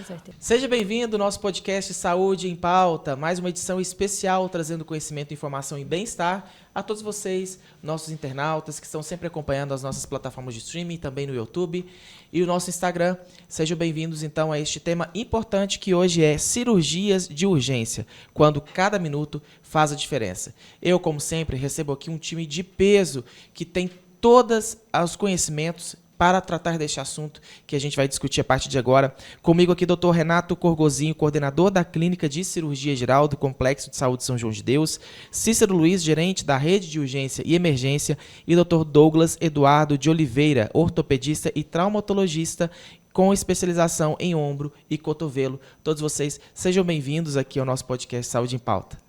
certeza. Seja bem-vindo ao nosso podcast Saúde em Pauta, mais uma edição especial trazendo conhecimento, informação e bem-estar a todos vocês, nossos internautas que estão sempre acompanhando as nossas plataformas de streaming, também no YouTube e o nosso Instagram. Sejam bem-vindos então a este tema importante que hoje é cirurgias de urgência, quando cada minuto faz a diferença. Eu, como sempre, recebo aqui um time de peso que tem todos os conhecimentos para tratar deste assunto que a gente vai discutir a partir de agora. Comigo aqui, Dr. Renato Corgozinho, coordenador da Clínica de Cirurgia Geral do Complexo de Saúde São João de Deus, Cícero Luiz, gerente da Rede de Urgência e Emergência, e Dr. Douglas Eduardo de Oliveira, ortopedista e traumatologista com especialização em ombro e cotovelo. Todos vocês sejam bem-vindos aqui ao nosso podcast Saúde em Pauta.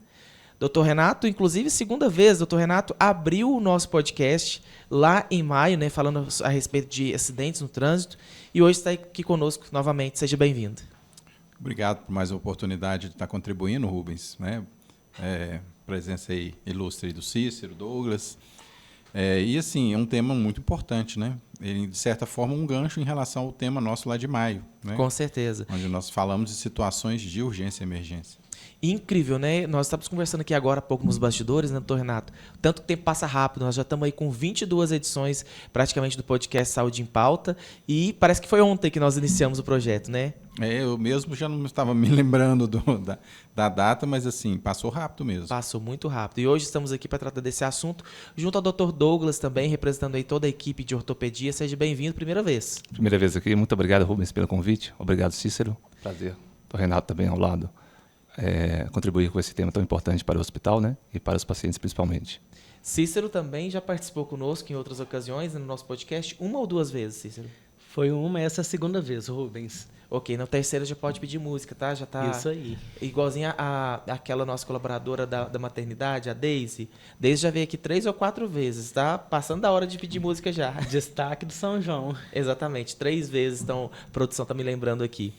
Dr. Renato, inclusive, segunda vez, Dr. Renato abriu o nosso podcast lá em maio, né, falando a respeito de acidentes no trânsito, e hoje está aqui conosco novamente. Seja bem-vindo. Obrigado por mais uma oportunidade de estar contribuindo, Rubens, né? Presença aí ilustre do Cícero, Douglas. E assim, é um tema muito importante, né? Ele, de certa forma, um gancho em relação ao tema nosso lá de maio, né? Com certeza. Onde nós falamos de situações de urgência e emergência. Incrível, né? Nós estávamos conversando aqui agora há pouco nos bastidores, né, doutor Renato? Tanto tempo passa rápido, nós já estamos aí com 22 edições praticamente do podcast Saúde em Pauta e parece que foi ontem que nós iniciamos o projeto, né? Eu mesmo já não estava me lembrando da data, mas assim, passou rápido mesmo. Passou muito rápido. E hoje estamos aqui para tratar desse assunto, junto ao Dr. Douglas também, representando aí toda a equipe de ortopedia. Seja bem-vindo, primeira vez. Primeira vez aqui. Muito obrigado, Rubens, pelo convite. Obrigado, Cícero. Prazer. O Renato também ao lado. Contribuir com esse tema tão importante para o hospital, né? E para os pacientes principalmente. Cícero também já participou conosco em outras ocasiões no nosso podcast, uma ou duas vezes, Cícero? Foi uma, essa é a segunda vez, Rubens. Ok, na terceira já pode pedir música, tá? Já tá Isso aí. Igualzinha aquela nossa colaboradora da maternidade, a Daisy. Daisy já veio aqui 3 ou 4 vezes, tá? Passando da hora de pedir música já. Destaque do São João. Exatamente, 3 vezes, então a produção tá me lembrando aqui.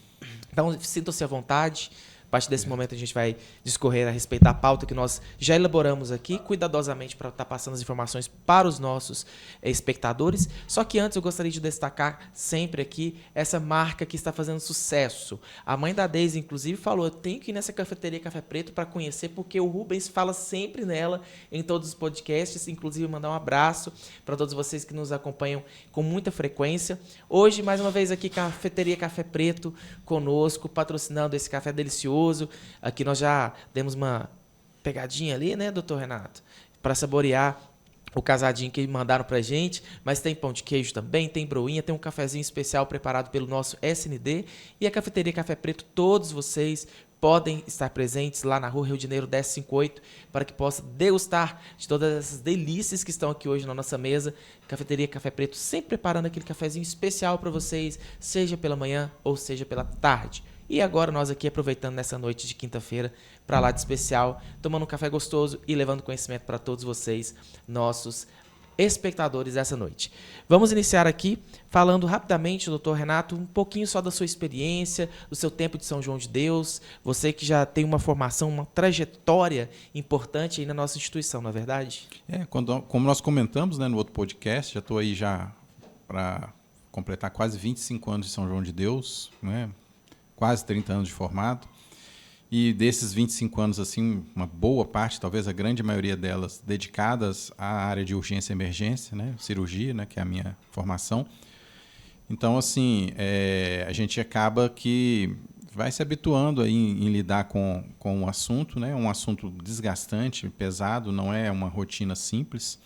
Então, sintam-se à vontade. A partir desse momento a gente vai discorrer a respeito da pauta que nós já elaboramos aqui, cuidadosamente para estar passando as informações para os nossos espectadores. Só que antes eu gostaria de destacar sempre aqui essa marca que está fazendo sucesso. A mãe da Daisy, inclusive, falou, eu tenho que ir nessa cafeteria Café Preto para conhecer, porque o Rubens fala sempre nela em todos os podcasts, inclusive mandar um abraço para todos vocês que nos acompanham com muita frequência. Hoje, mais uma vez aqui, cafeteria Café Preto conosco, patrocinando esse café delicioso. Aqui nós já demos uma pegadinha ali, né, doutor Renato? Para saborear o casadinho que mandaram pra gente, mas tem pão de queijo também, tem broinha, tem um cafezinho especial preparado pelo nosso SND e a cafeteria Café Preto, todos vocês podem estar presentes lá na Rua Rio de Janeiro 1058 para que possa degustar de todas essas delícias que estão aqui hoje na nossa mesa. Cafeteria Café Preto sempre preparando aquele cafezinho especial para vocês, seja pela manhã ou seja pela tarde. E agora nós aqui aproveitando nessa noite de quinta-feira para lá de especial, tomando um café gostoso e levando conhecimento para todos vocês, nossos espectadores dessa noite. Vamos iniciar aqui falando rapidamente, doutor Renato, um pouquinho só da sua experiência, do seu tempo de São João de Deus, você que já tem uma formação, uma trajetória importante aí na nossa instituição, não é verdade? Como nós comentamos, né, no outro podcast, já estou aí já para completar quase 25 anos de São João de Deus, né? Quase 30 anos de formado, e desses 25 anos, assim, uma boa parte, talvez a grande maioria delas, dedicadas à área de urgência e emergência, né, cirurgia, né, que é a minha formação. Então, assim, a gente acaba que vai se habituando aí em lidar com o assunto, né, um assunto desgastante, pesado, não é uma rotina simples,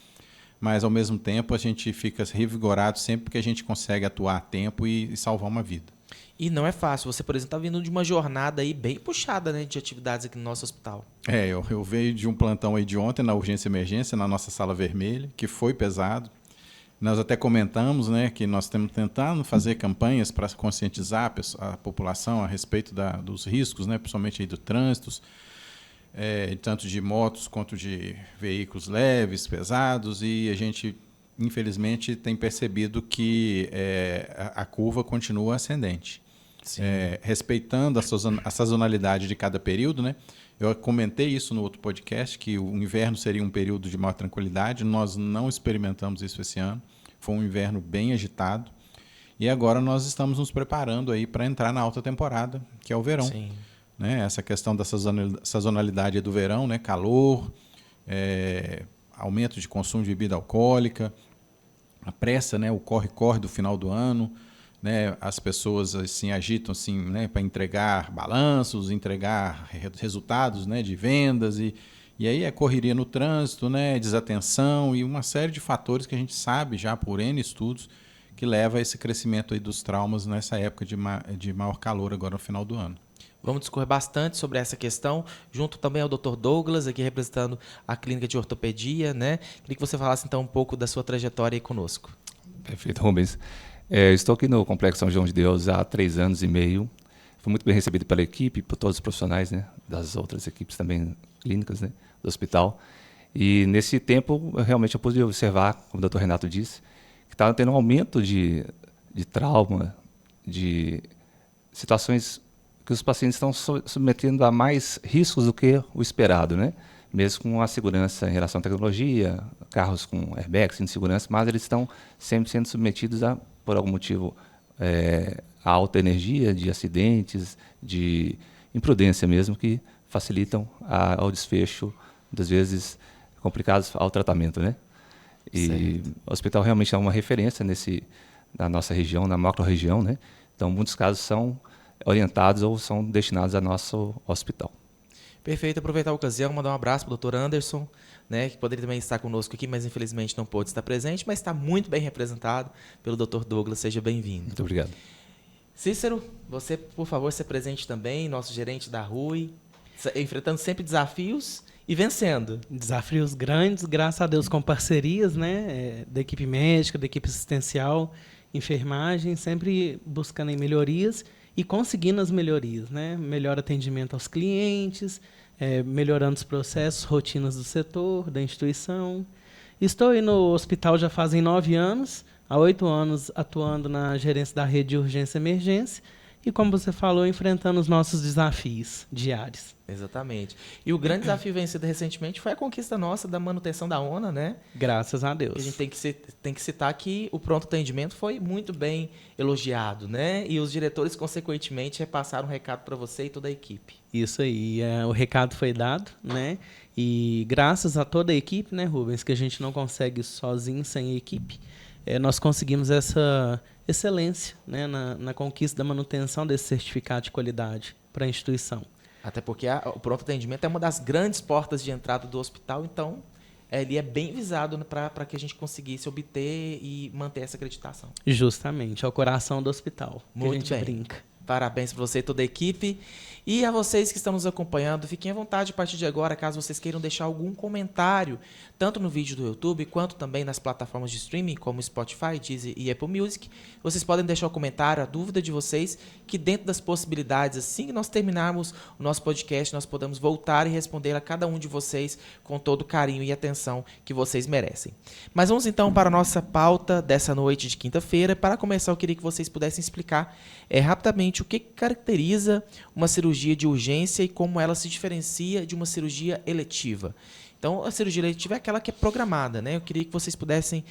mas, ao mesmo tempo, a gente fica revigorado sempre que a gente consegue atuar a tempo e salvar uma vida. E não é fácil. Você, por exemplo, está vindo de uma jornada aí bem puxada, né, de atividades aqui no nosso hospital. Eu veio de um plantão aí de ontem na urgência e emergência, na nossa sala vermelha, que foi pesado. Nós até comentamos, né, que nós estamos tentando fazer campanhas para conscientizar a população a respeito dos riscos, né, principalmente aí do trânsito, tanto de motos quanto de veículos leves, pesados, e a gente, infelizmente, tem percebido que a curva continua ascendente. Respeitando a sazonalidade de cada período, né? Eu comentei isso no outro podcast, que o inverno seria um período de maior tranquilidade. Nós não experimentamos isso esse ano. Foi um inverno bem agitado. E agora nós estamos nos preparando aí para entrar na alta temporada, que é o verão. Sim. Né? Essa questão da sazonalidade do verão, né? Calor, aumento de consumo de bebida alcoólica, a pressa, né? O corre-corre do final do ano, né? As pessoas assim, agitam assim, né? Para entregar balanços, entregar resultados, né? De vendas e aí correria no trânsito, né? Desatenção e uma série de fatores que a gente sabe já por N estudos que leva a esse crescimento aí dos traumas nessa época de maior calor agora no final do ano. Vamos discorrer bastante sobre essa questão, junto também ao Dr. Douglas, aqui representando a clínica de ortopedia, né? Queria que você falasse então um pouco da sua trajetória aí conosco. Perfeito, Rubens. Estou aqui no Complexo São João de Deus há 3 anos e meio. Fui muito bem recebido pela equipe, por todos os profissionais, né? Das outras equipes também clínicas, né? Do hospital. E nesse tempo, eu pude observar, como o Dr. Renato disse, que estava tendo um aumento de trauma, de situações que os pacientes estão submetendo a mais riscos do que o esperado, né? Mesmo com a segurança em relação à tecnologia, carros com airbags, cinto de segurança, mas eles estão sempre sendo submetidos a, por algum motivo, a alta energia, de acidentes, de imprudência mesmo, que facilitam ao desfecho, muitas vezes complicados ao tratamento, né? E certo. o hospital realmente é uma referência na nossa região, na macro-região, né? Então, muitos casos são orientados ou são destinados ao nosso hospital. Perfeito, aproveitar a ocasião, mandar um abraço para o Dr. Anderson, né, que poderia também estar conosco aqui, mas infelizmente não pôde estar presente, mas está muito bem representado pelo Dr. Douglas, seja bem-vindo. Muito obrigado. Cícero, você, por favor, se presente também, nosso gerente da RUI, enfrentando sempre desafios e vencendo. Desafios grandes, graças a Deus, com parcerias, né, da equipe médica, da equipe assistencial, enfermagem, sempre buscando em melhorias e conseguindo as melhorias, né? Melhor atendimento aos clientes, melhorando os processos, rotinas do setor, da instituição. Estou aí no hospital já fazem 9 anos, há 8 anos atuando na gerência da rede de urgência e emergência e, como você falou, enfrentando os nossos desafios diários. Exatamente. E o grande desafio vencido recentemente foi a conquista nossa da manutenção da ONA, né? Graças a Deus. A gente tem que citar que o pronto atendimento foi muito bem elogiado, né? E os diretores, consequentemente, repassaram um recado para você e toda a equipe. Isso aí, o recado foi dado, né? E graças a toda a equipe, né, Rubens, que a gente não consegue sozinho, sem a equipe, nós conseguimos essa excelência, né, na conquista da manutenção desse certificado de qualidade para a instituição. Até porque o pronto atendimento é uma das grandes portas de entrada do hospital, então ele é bem visado para que a gente conseguisse obter e manter essa acreditação. Justamente, é o coração do hospital, que a gente bem. brinca. Parabéns para você e toda a equipe. E a vocês que estão nos acompanhando, fiquem à vontade a partir de agora, caso vocês queiram deixar algum comentário, tanto no vídeo do YouTube, quanto também nas plataformas de streaming, como Spotify, Deezer e Apple Music. Vocês podem deixar o comentário, a dúvida de vocês, que dentro das possibilidades, assim que nós terminarmos o nosso podcast, nós podemos voltar e responder a cada um de vocês com todo o carinho e atenção que vocês merecem. Mas vamos então para a nossa pauta dessa noite de quinta-feira. Para começar, eu queria que vocês pudessem explicar rapidamente o que caracteriza uma cirurgia de urgência e como ela se diferencia de uma cirurgia eletiva. Então, a cirurgia eletiva é aquela que é programada, né? Eu queria que vocês pudessem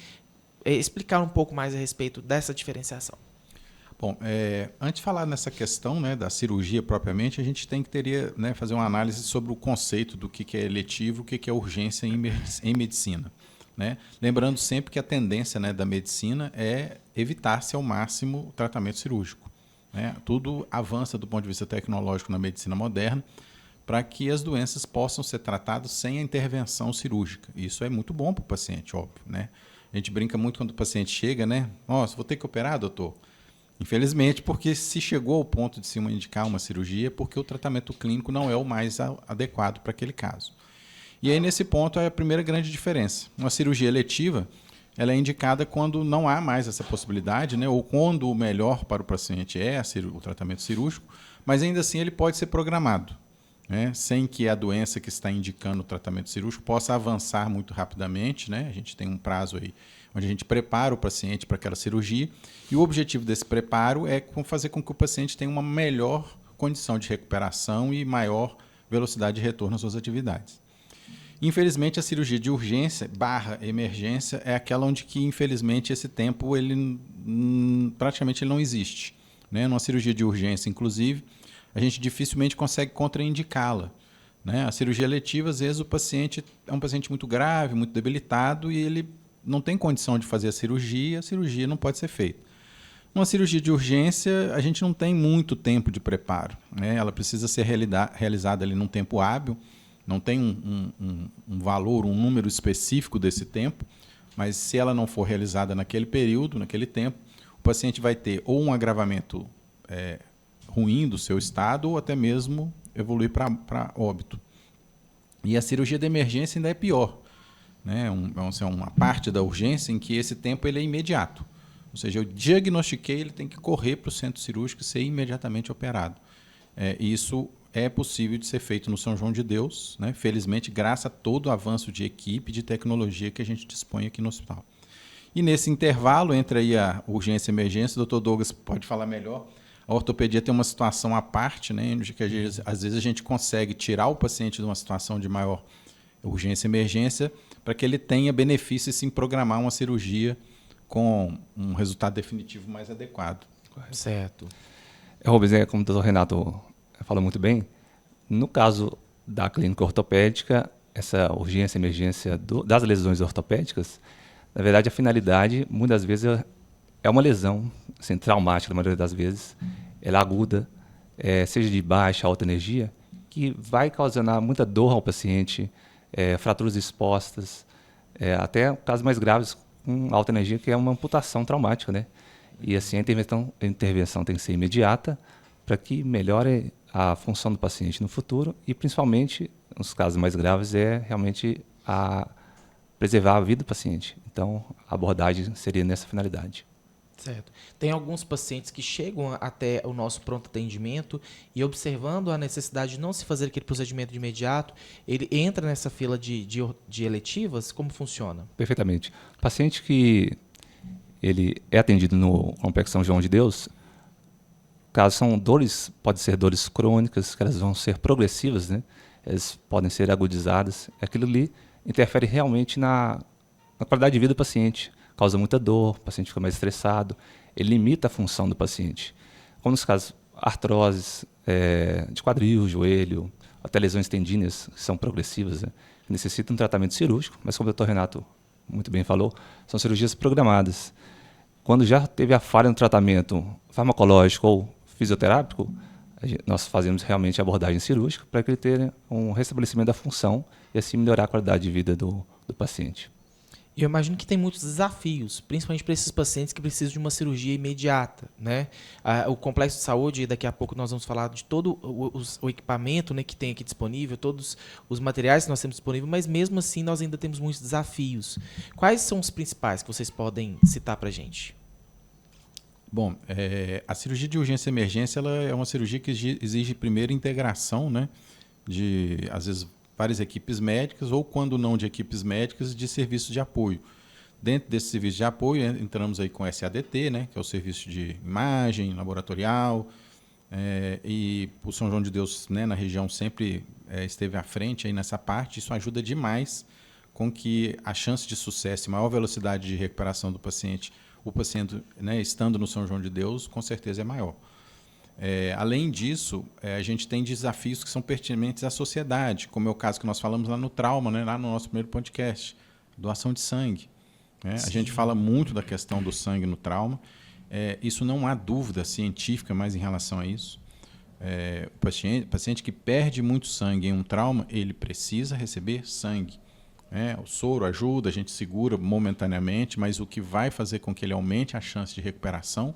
explicar um pouco mais a respeito dessa diferenciação. Bom, antes de falar nessa questão, né, da cirurgia propriamente, a gente teria, né, fazer uma análise sobre o conceito do que é eletivo, o que é urgência em medicina. Né? Lembrando sempre que a tendência, né, da medicina é evitar-se ao máximo o tratamento cirúrgico. Né? Tudo avança do ponto de vista tecnológico na medicina moderna para que as doenças possam ser tratadas sem a intervenção cirúrgica. Isso é muito bom para o paciente, óbvio. Né? A gente brinca muito quando o paciente chega, né? Nossa, vou ter que operar, doutor? Infelizmente, porque se chegou ao ponto de se indicar uma cirurgia, porque o tratamento clínico não é o mais adequado para aquele caso. E aí, nesse ponto, é a primeira grande diferença. Uma cirurgia eletiva, ela é indicada quando não há mais essa possibilidade, né? Ou quando o melhor para o paciente é o tratamento cirúrgico, mas ainda assim ele pode ser programado, né? Sem que a doença que está indicando o tratamento cirúrgico possa avançar muito rapidamente, né? A gente tem um prazo aí onde a gente prepara o paciente para aquela cirurgia e o objetivo desse preparo é fazer com que o paciente tenha uma melhor condição de recuperação e maior velocidade de retorno às suas atividades. Infelizmente, a cirurgia de urgência / emergência é aquela onde que, infelizmente, esse tempo ele praticamente ele não existe. Né? Numa cirurgia de urgência, inclusive, a gente dificilmente consegue contraindicá-la. Né? A cirurgia letiva, às vezes, o paciente é um paciente muito grave, muito debilitado, e ele não tem condição de fazer a cirurgia não pode ser feita. Numa cirurgia de urgência, a gente não tem muito tempo de preparo. Né? Ela precisa ser realizada ali num tempo hábil, não tem um valor, um número específico desse tempo, mas se ela não for realizada naquele período, naquele tempo, o paciente vai ter ou um agravamento ruim do seu estado ou até mesmo evoluir para óbito. E a cirurgia de emergência ainda é pior. Né? Uma parte da urgência em que esse tempo ele é imediato. Ou seja, eu diagnostiquei, ele tem que correr para o centro cirúrgico e ser imediatamente operado. Isso é possível de ser feito no São João de Deus, né? Felizmente, graças a todo o avanço de equipe, de tecnologia que a gente dispõe aqui no hospital. E nesse intervalo, entre aí a urgência e a emergência, o Dr. Douglas pode falar melhor, a ortopedia tem uma situação à parte, né? De que às vezes a gente consegue tirar o paciente de uma situação de maior urgência e emergência para que ele tenha benefício e sim programar uma cirurgia com um resultado definitivo mais adequado. Certo. Rubens, como o doutor Renato falou muito bem, no caso da clínica ortopédica, essa urgência e emergência das lesões ortopédicas, na verdade, a finalidade, muitas vezes, é uma lesão assim, traumática, na maioria das vezes, ela é aguda, seja de baixa, alta energia, que vai causar muita dor ao paciente, fraturas expostas, até casos mais graves com alta energia, que é uma amputação traumática, né? E assim, a intervenção tem que ser imediata para que melhore a função do paciente no futuro e, principalmente, nos casos mais graves, realmente preservar a vida do paciente. Então, a abordagem seria nessa finalidade. Certo. Tem alguns pacientes que chegam até o nosso pronto atendimento e, observando a necessidade de não se fazer aquele procedimento de imediato, ele entra nessa fila de eletivas? Como funciona? Perfeitamente. O paciente que ele é atendido no Complexo São João de Deus, caso são dores, pode ser dores crônicas, que elas vão ser progressivas, né? Elas podem ser agudizadas. Aquilo ali interfere realmente na qualidade de vida do paciente. Causa muita dor, o paciente fica mais estressado, ele limita a função do paciente. Como nos casos artroses de quadril, joelho, até lesões tendíneas, que são progressivas, né? Que necessitam um tratamento cirúrgico, mas como o Dr. Renato muito bem falou, são cirurgias programadas. Quando já teve a falha no tratamento farmacológico ou fisioterápico, nós fazemos realmente a abordagem cirúrgica para que ele tenha um restabelecimento da função e assim melhorar a qualidade de vida do paciente. E eu imagino que tem muitos desafios, principalmente para esses pacientes que precisam de uma cirurgia imediata, né? O complexo de saúde, daqui a pouco nós vamos falar de todo o equipamento, né, que tem aqui disponível, todos os materiais que nós temos disponível, mas mesmo assim nós ainda temos muitos desafios. Quais são os principais que vocês podem citar para a gente? Bom, a cirurgia de urgência e emergência ela é uma cirurgia que exige primeiro integração, né, de, às vezes, várias equipes médicas ou, quando não de equipes médicas, de serviços de apoio. Dentro desse serviço de apoio, entramos aí com o SADT, né, que é o serviço de imagem laboratorial, e o São João de Deus, né, na região sempre esteve à frente aí nessa parte. Isso ajuda demais com que a chance de sucesso e maior velocidade de recuperação do paciente, o paciente, né, estando no São João de Deus, com certeza é maior. Além disso, a gente tem desafios que são pertinentes à sociedade, como é o caso que nós falamos lá no trauma, né, lá no nosso primeiro podcast, doação de sangue. Né? A gente fala muito da questão do sangue no trauma. Isso não há dúvida científica mais em relação a isso. O paciente que perde muito sangue em um trauma, ele precisa receber sangue. O soro ajuda, a gente segura momentaneamente, mas o que vai fazer com que ele aumente a chance de recuperação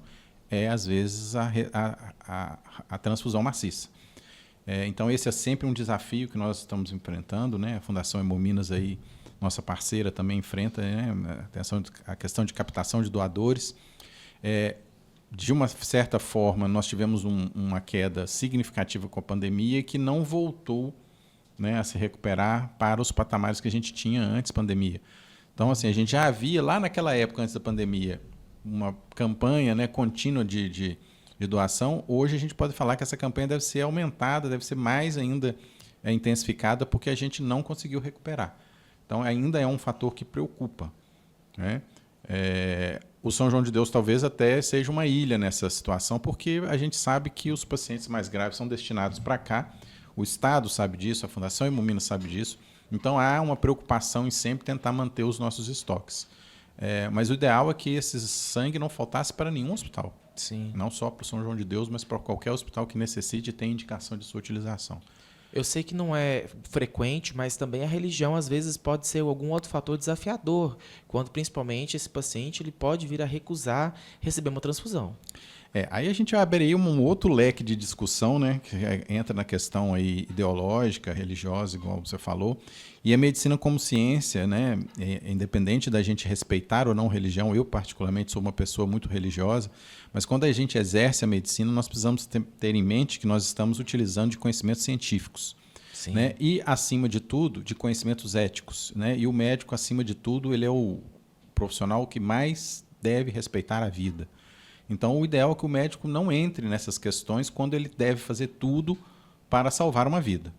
às vezes, a transfusão maciça. Então, esse é sempre um desafio que nós estamos enfrentando, né? A Fundação Hemominas, aí, nossa parceira, também enfrenta, né? A questão de captação de doadores. De uma certa forma, nós tivemos uma queda significativa com a pandemia que não voltou, né, a se recuperar para os patamares que a gente tinha antes da pandemia. Então, assim, a gente já havia, lá naquela época, antes da pandemia, uma campanha, né, contínua de doação. Hoje a gente pode falar que essa campanha deve ser aumentada, deve ser mais ainda é intensificada porque a gente não conseguiu recuperar. Então, ainda é um fator que preocupa, né? O São João de Deus talvez até seja uma ilha nessa situação, porque a gente sabe que os pacientes mais graves são destinados para cá, o Estado sabe disso, a Fundação Hemomina sabe disso, então há uma preocupação em sempre tentar manter os nossos estoques. Mas o ideal é que esse sangue não faltasse para nenhum hospital. Sim. Não só para o São João de Deus, mas para qualquer hospital que necessite e tenha indicação de sua utilização. Eu sei que não é frequente, mas também a religião às vezes pode ser algum outro fator desafiador, quando principalmente esse paciente ele pode vir a recusar receber uma transfusão. Aí a gente abre aí um outro leque de discussão, né, que entra na questão aí ideológica, religiosa, igual você falou, e a medicina como ciência, né, independente da gente respeitar ou não religião, eu particularmente sou uma pessoa muito religiosa, mas quando a gente exerce a medicina, nós precisamos ter em mente que nós estamos utilizando de conhecimentos científicos. Sim. Né, e, acima de tudo, de conhecimentos éticos. Né, e o médico, acima de tudo, ele é o profissional que mais deve respeitar a vida. Então, o ideal é que o médico não entre nessas questões quando ele deve fazer tudo para salvar uma vida.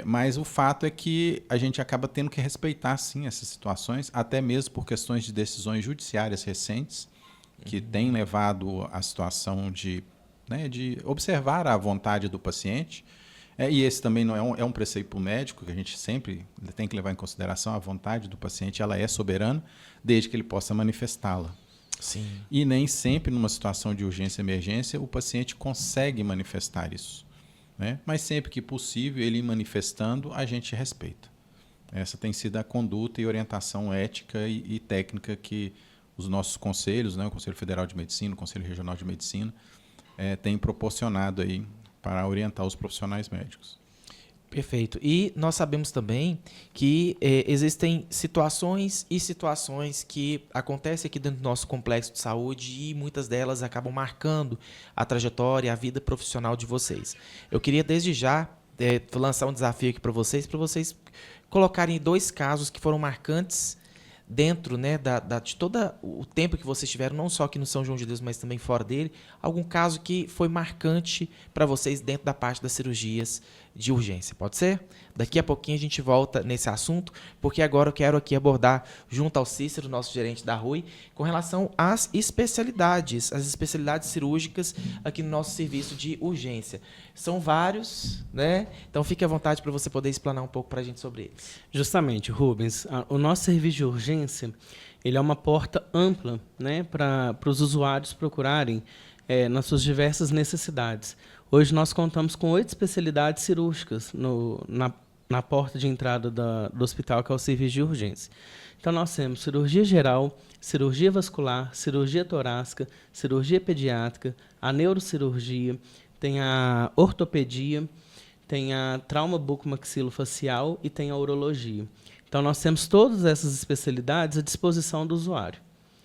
Mas o fato é que a gente acaba tendo que respeitar, sim, essas situações, até mesmo por questões de decisões judiciárias recentes, que têm levado à situação de observar a vontade do paciente. E esse também não é um preceito médico, que a gente sempre tem que levar em consideração a vontade do paciente, ela é soberana, desde que ele possa manifestá-la. Sim. E nem sempre, numa situação de urgência e emergência, o paciente consegue manifestar isso. Né? Mas sempre que possível, ele manifestando, a gente respeita. Essa tem sido a conduta e orientação ética e técnica que os nossos conselhos, né, o Conselho Federal de Medicina, o Conselho Regional de Medicina, têm proporcionado aí para orientar os profissionais médicos. Perfeito. E nós sabemos também que existem situações que acontecem aqui dentro do nosso complexo de saúde e muitas delas acabam marcando a trajetória, a vida profissional de vocês. Eu queria desde já lançar um desafio aqui para vocês colocarem 2 casos que foram marcantes dentro, né, de todo o tempo que vocês tiveram, não só aqui no São João de Deus, mas também fora dele, algum caso que foi marcante para vocês dentro da parte das cirurgias de urgência. Pode ser? Daqui a pouquinho a gente volta nesse assunto, porque agora eu quero aqui abordar, junto ao Cícero, nosso gerente da RUI, com relação às especialidades, as especialidades cirúrgicas aqui no nosso serviço de urgência. São vários, né? Então fique à vontade para você poder explanar um pouco para a gente sobre eles. Justamente, Rubens, o nosso serviço de urgência, ele é uma porta ampla, né, para os usuários procurarem nas suas diversas necessidades. Hoje nós contamos com 8 especialidades cirúrgicas na porta de entrada do hospital, que é o serviço de urgência. Então nós temos cirurgia geral, cirurgia vascular, cirurgia torácica, cirurgia pediátrica, a neurocirurgia, tem a ortopedia, tem a trauma bucomaxilofacial e tem a urologia. Então nós temos todas essas especialidades à disposição do usuário.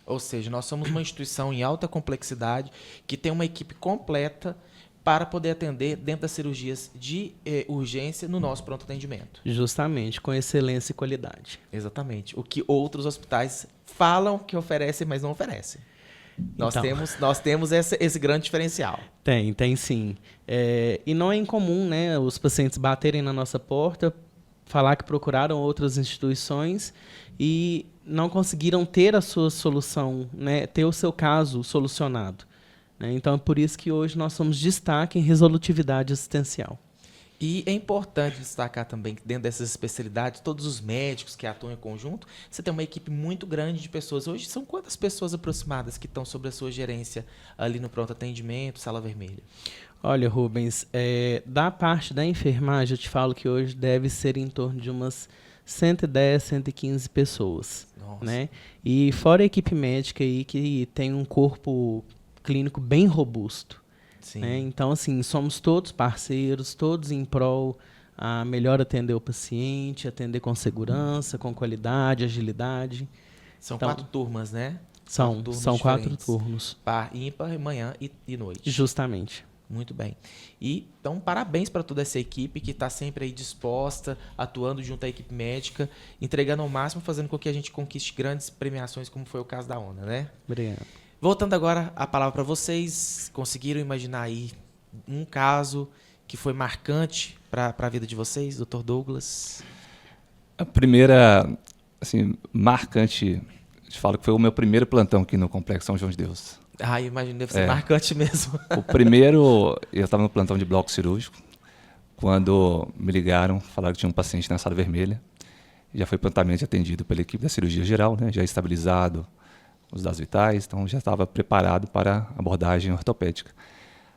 Ou seja, nós somos uma instituição em alta complexidade que tem uma equipe completa para poder atender dentro das cirurgias de urgência no nosso pronto atendimento. Justamente, com excelência e qualidade. Exatamente. O que outros hospitais falam que oferecem, mas não oferecem. Nós temos esse grande diferencial. Tem sim. E não é incomum, né, os pacientes baterem na nossa porta, falar que procuraram outras instituições e não conseguiram ter a sua solução, né, ter o seu caso solucionado. Então, é por isso que hoje nós somos destaque em resolutividade assistencial. E é importante destacar também que dentro dessas especialidades, todos os médicos que atuam em conjunto, você tem uma equipe muito grande de pessoas. Hoje são quantas pessoas aproximadas que estão sob a sua gerência ali no pronto atendimento, Sala Vermelha? Olha, Rubens, da parte da enfermagem, eu te falo que hoje deve ser em torno de umas 110, 115 pessoas. Nossa. Né? E fora a equipe médica aí, que tem um corpo clínico bem robusto. Sim. Né? Então, assim, somos todos parceiros, todos em prol a melhor atender o paciente, atender com segurança, com qualidade, agilidade. São Então, 4 turmas, né? São 4 diferentes. turnos. Par, ímpar, manhã e noite. Justamente. Muito bem. E, então, parabéns para toda essa equipe que está sempre aí disposta, atuando junto à equipe médica, entregando ao máximo, fazendo com que a gente conquiste grandes premiações, como foi o caso da ONA, né? Obrigado. Voltando agora a palavra para vocês, conseguiram imaginar aí um caso que foi marcante para a vida de vocês, Dr. Douglas? A primeira, assim, marcante, te falo que foi o meu primeiro plantão aqui no Complexo São João de Deus. Ah, eu imagino, deve ser marcante mesmo. O primeiro, eu estava no plantão de bloco cirúrgico, quando me ligaram, falaram que tinha um paciente na sala vermelha. Já foi prontamente atendido pela equipe da cirurgia geral, né? Já estabilizado os dados vitais, então já estava preparado para a abordagem ortopédica.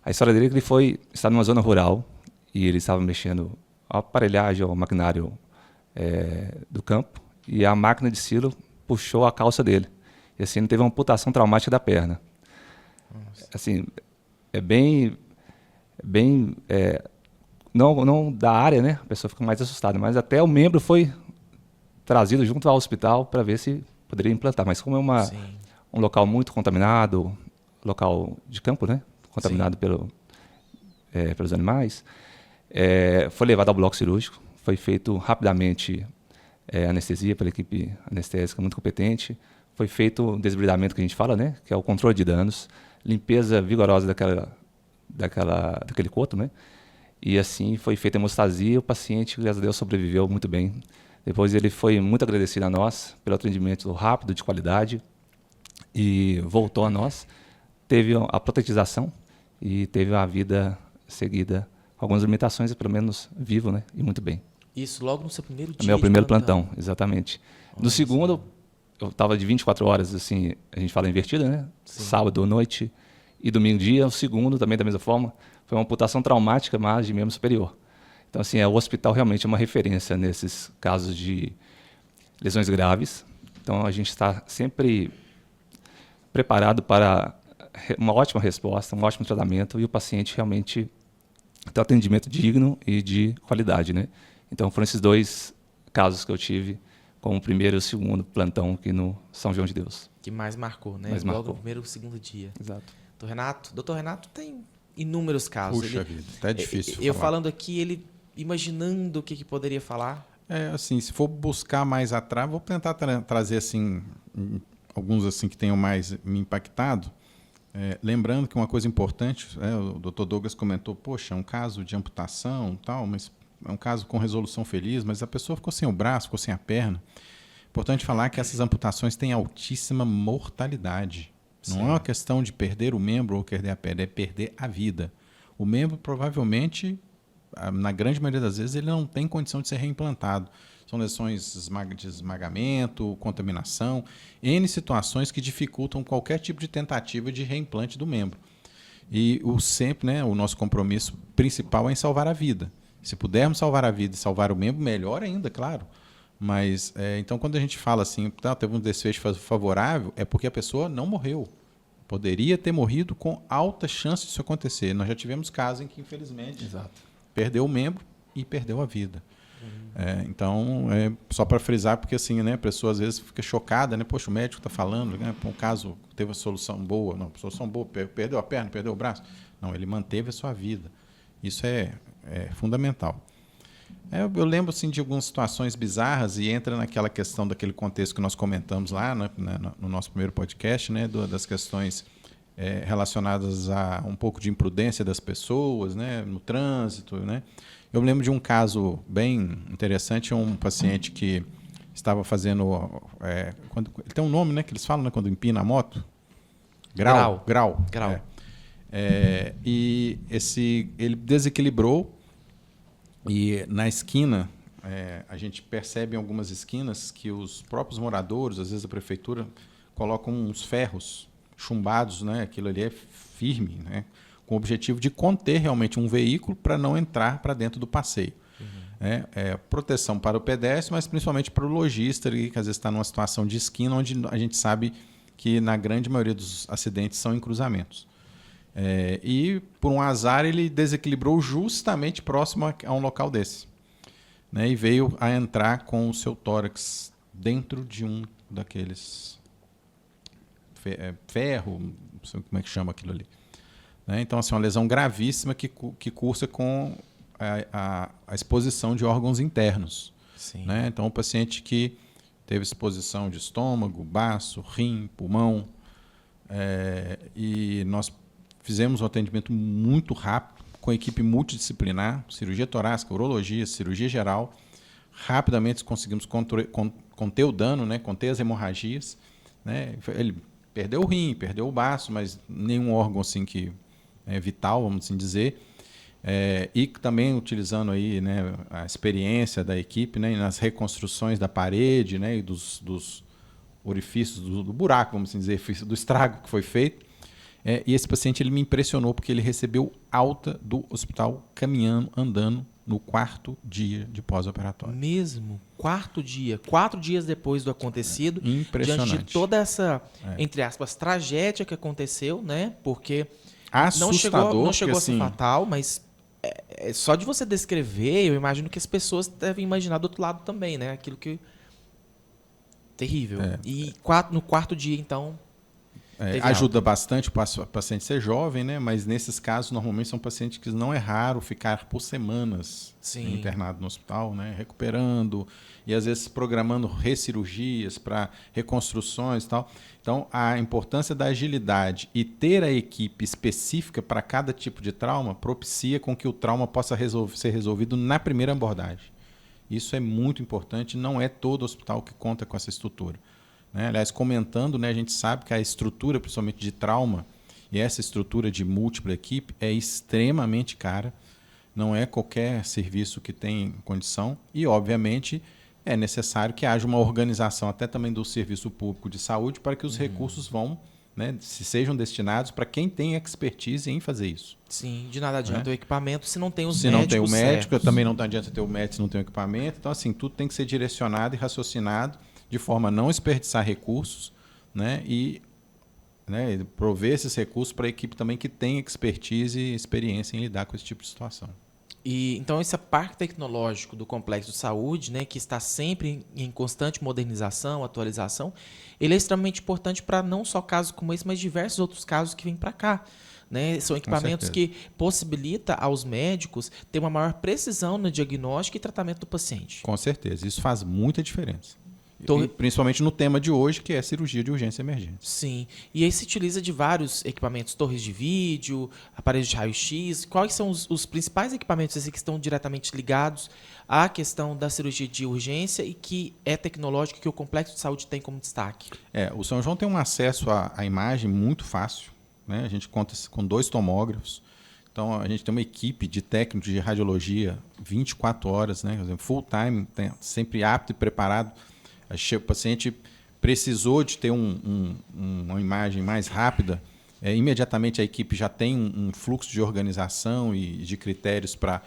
A história dele é que ele estava numa zona rural e ele estava mexendo a aparelhagem, o maquinário do campo, e a máquina de silo puxou a calça dele. E assim ele teve uma amputação traumática da perna. Nossa. Assim, é bem não da área, né? A pessoa fica mais assustada, mas até o membro foi trazido junto ao hospital para ver se poderia implantar. Mas como é um local muito contaminado, local de campo, né? Contaminado pelos animais, foi levado ao bloco cirúrgico, foi feito rapidamente anestesia pela equipe anestésica muito competente, foi feito o desbridamento que a gente fala, né? Que é o controle de danos, limpeza vigorosa daquele coto, né? E assim foi feita a hemostasia, o paciente, graças a Deus, sobreviveu muito bem. Depois ele foi muito agradecido a nós pelo atendimento rápido, de qualidade, e voltou a nós, teve a protetização e teve a vida seguida com algumas limitações, pelo menos vivo, né? E muito bem. Isso logo no seu primeiro dia? Meu primeiro plantão, exatamente. No segundo, eu estava de 24 horas, assim, a gente fala invertida, né? Sim. Sábado à noite e domingo dia. O segundo, também da mesma forma, foi uma amputação traumática, mas de membro superior. Então, assim, o hospital realmente é uma referência nesses casos de lesões graves. Então, a gente está sempre preparado para uma ótima resposta, um ótimo tratamento, e o paciente realmente tem um atendimento digno e de qualidade, né? Então, foram esses dois casos que eu tive como o primeiro e o segundo plantão aqui no São João de Deus. Que mais marcou, né? Mais logo marcou. No primeiro e segundo dia. Exato. Doutor Renato tem inúmeros casos. Puxa vida, tá difícil Eu falar. falando aqui, ele imaginando o que poderia falar. Assim, se for buscar mais atrás, vou tentar trazer assim alguns assim que tenham mais me impactado. Lembrando que uma coisa importante, o Dr. Douglas comentou, poxa, é um caso de amputação, tal, mas é um caso com resolução feliz, mas a pessoa ficou sem o braço, ficou sem a perna. Importante falar que essas amputações têm altíssima mortalidade. Sim. Não é uma questão de perder o membro ou perder a perna, é perder a vida. O membro provavelmente, na grande maioria das vezes, ele não tem condição de ser reimplantado. São lesões de esmagamento, contaminação, N situações que dificultam qualquer tipo de tentativa de reimplante do membro. E sempre, né, o nosso compromisso principal é em salvar a vida. Se pudermos salvar a vida e salvar o membro, melhor ainda, claro. Mas, então, quando a gente fala assim, teve um desfecho favorável, é porque a pessoa não morreu. Poderia ter morrido com alta chance disso acontecer. Nós já tivemos casos em que, infelizmente, perdeu o membro e perdeu a vida. Então, só para frisar, porque assim, né, a pessoa às vezes fica chocada, né? Poxa, o médico está falando, né? Um caso teve uma solução boa. Não, solução boa, perdeu a perna, perdeu o braço. Não, ele manteve a sua vida. Isso é fundamental. Eu lembro assim, de algumas situações bizarras e entra naquela questão daquele contexto que nós comentamos lá no nosso primeiro podcast, né, das questões relacionadas a um pouco de imprudência das pessoas, né, no trânsito, né. Eu me lembro de um caso bem interessante, um paciente que estava fazendo... ele tem um nome, né, que eles falam, né, quando empina a moto? Grau. E ele desequilibrou e na esquina, a gente percebe em algumas esquinas que os próprios moradores, às vezes a prefeitura, colocam uns ferros chumbados, né, aquilo ali é firme, né, com o objetivo de conter realmente um veículo para não entrar para dentro do passeio. Proteção para o pedestre, mas principalmente para o lojista, que às vezes está numa situação de esquina, onde a gente sabe que na grande maioria dos acidentes são em cruzamentos. E, por um azar, ele desequilibrou justamente próximo a um local desse, né, e veio a entrar com o seu tórax dentro de um daqueles ferro, não sei como é que chama aquilo ali. Né? Então, assim, uma lesão gravíssima que cursa com a exposição de órgãos internos. Né? Então, o paciente que teve exposição de estômago, baço, rim, pulmão, e nós fizemos um atendimento muito rápido, com a equipe multidisciplinar, cirurgia torácica, urologia, cirurgia geral. Rapidamente conseguimos conter o dano, né? Conter as hemorragias. Né? Ele perdeu o rim, perdeu o baço, mas nenhum órgão assim que é vital, vamos assim dizer. E também utilizando aí, né, a experiência da equipe, né, nas reconstruções da parede, né, e dos orifícios do buraco, vamos assim dizer, do estrago que foi feito. E esse paciente ele me impressionou porque ele recebeu alta do hospital caminhando, andando no 4º dia de pós-operatório. Mesmo? 4 dias. 4 dias depois do acontecido. Impressionante. Diante de toda essa, entre aspas, tragédia que aconteceu, né? Porque assustador, não chegou a ser assim, fatal, mas só de você descrever, eu imagino que as pessoas devem imaginar do outro lado também, né? Aquilo que... Terrível. E no 4º dia, então... ajuda bastante o paciente ser jovem, né? Mas nesses casos, normalmente são pacientes que não é raro ficar por semanas internado no hospital, né? Recuperando e às vezes programando recirurgias para reconstruções e tal. Então, a importância da agilidade e ter a equipe específica para cada tipo de trauma propicia com que o trauma possa ser resolvido na primeira abordagem. Isso é muito importante, não é todo hospital que conta com essa estrutura. Né? Aliás, comentando, né, a gente sabe que a estrutura, principalmente de trauma, e essa estrutura de múltipla equipe é extremamente cara. Não é qualquer serviço que tem condição. E, obviamente, é necessário que haja uma organização até também do serviço público de saúde para que os recursos sejam destinados para quem tem expertise em fazer isso. Sim, de nada adianta o equipamento se não tem os médicos. Se não tem o médico, certos. Também não adianta ter o médico se não tem o equipamento. Então, assim, tudo tem que ser direcionado e raciocinado de forma a não desperdiçar recursos, né, e prover esses recursos para a equipe também que tem expertise e experiência em lidar com esse tipo de situação. E então esse parque tecnológico do Complexo de Saúde, né, que está sempre em constante modernização, atualização, ele é extremamente importante para não só casos como esse, mas diversos outros casos que vêm para cá. Né? São equipamentos que possibilitam aos médicos ter uma maior precisão no diagnóstico e tratamento do paciente. Com certeza, isso faz muita diferença. Principalmente no tema de hoje, que é cirurgia de urgência e emergência. Sim. E aí se utiliza de vários equipamentos, torres de vídeo, aparelhos de raio-x. Quais são os principais equipamentos que estão diretamente ligados à questão da cirurgia de urgência e que é tecnológico que o Complexo de Saúde tem como destaque? O São João tem um acesso à imagem muito fácil. Né? A gente conta com 2 tomógrafos. Então, a gente tem uma equipe de técnicos de radiologia 24 horas, né? Full time, sempre apto e preparado. O paciente precisou de ter uma imagem mais rápida, imediatamente a equipe já tem um fluxo de organização e de critérios para